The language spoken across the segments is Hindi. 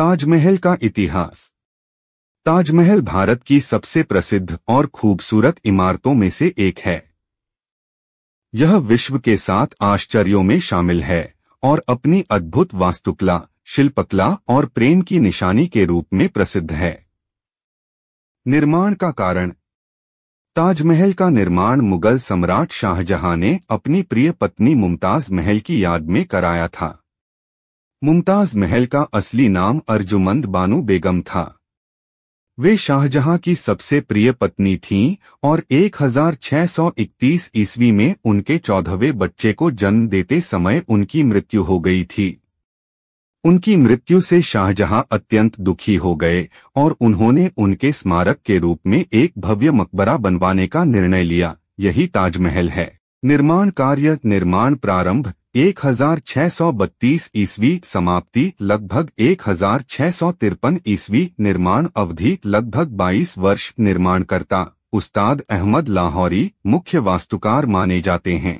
ताजमहल का इतिहास। ताजमहल भारत की सबसे प्रसिद्ध और खूबसूरत इमारतों में से एक है। यह विश्व के 7 आश्चर्यों में शामिल है और अपनी अद्भुत वास्तुकला, शिल्पकला और प्रेम की निशानी के रूप में प्रसिद्ध है। निर्माण का कारण। ताजमहल का निर्माण मुगल सम्राट शाहजहां ने अपनी प्रिय पत्नी मुमताज महल की याद में कराया था। मुमताज महल का असली नाम अर्जुमंद बानो बेगम था। वे शाहजहां की सबसे प्रिय पत्नी थीं और 1631 ईस्वी में उनके 14वें बच्चे को जन्म देते समय उनकी मृत्यु हो गई थी। उनकी मृत्यु से शाहजहां अत्यंत दुखी हो गए और उन्होंने उनके स्मारक के रूप में एक भव्य मकबरा बनवाने का निर्णय लिया। यही ताजमहल है। निर्माण कार्य। निर्माण प्रारंभ 1632 ईस्वी, समाप्ति लगभग 1653 ईस्वी। निर्माण अवधि लगभग 22 वर्ष। निर्माणकर्ता उस्ताद अहमद लाहौरी मुख्य वास्तुकार माने जाते हैं।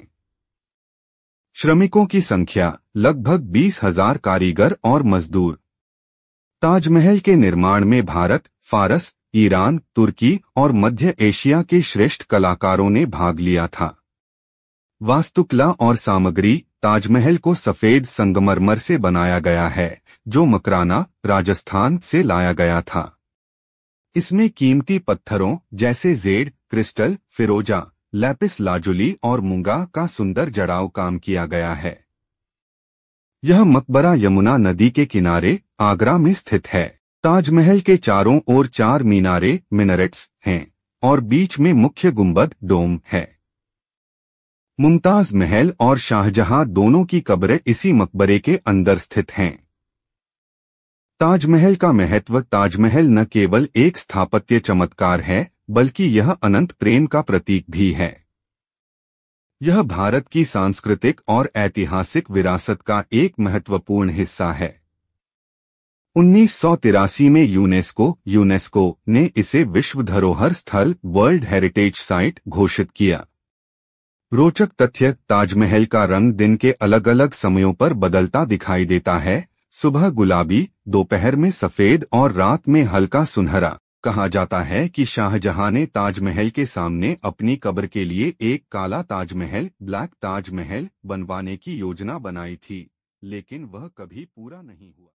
श्रमिकों की संख्या लगभग 20,000 कारीगर और मजदूर। ताजमहल के निर्माण में भारत, फारस, ईरान, तुर्की और मध्य एशिया के श्रेष्ठ कलाकारों ने भाग लिया था। वास्तुकला और सामग्री। ताजमहल को सफेद संगमरमर से बनाया गया है, जो मकराना, राजस्थान से लाया गया था। इसमें कीमती पत्थरों जैसे जेड, क्रिस्टल, फिरोजा, लैपिस लाजुली और मूंगा का सुंदर जड़ाव काम किया गया है। यह मकबरा यमुना नदी के किनारे आगरा में स्थित है। ताजमहल के चारों ओर 4 मीनारे, मिनरेट्स हैं और बीच में मुख्य गुंबद, डोम है। मुमताज महल और शाहजहां दोनों की कब्रें इसी मकबरे के अंदर स्थित हैं। ताजमहल का महत्व। ताजमहल न केवल एक स्थापत्य चमत्कार है, बल्कि यह अनंत प्रेम का प्रतीक भी है। यह भारत की सांस्कृतिक और ऐतिहासिक विरासत का एक महत्वपूर्ण हिस्सा है। 1983 में यूनेस्को ने इसे विश्व धरोहर स्थल, वर्ल्ड हेरिटेज साइट घोषित किया। रोचक तथ्य। ताजमहल का रंग दिन के अलग अलग समयों पर बदलता दिखाई देता है। सुबह गुलाबी, दोपहर में सफेद और रात में हल्का सुनहरा। कहा जाता है कि शाहजहां ने ताजमहल के सामने अपनी कब्र के लिए एक काला ताजमहल, ब्लैक ताजमहल बनवाने की योजना बनाई थी, लेकिन वह कभी पूरा नहीं हुआ।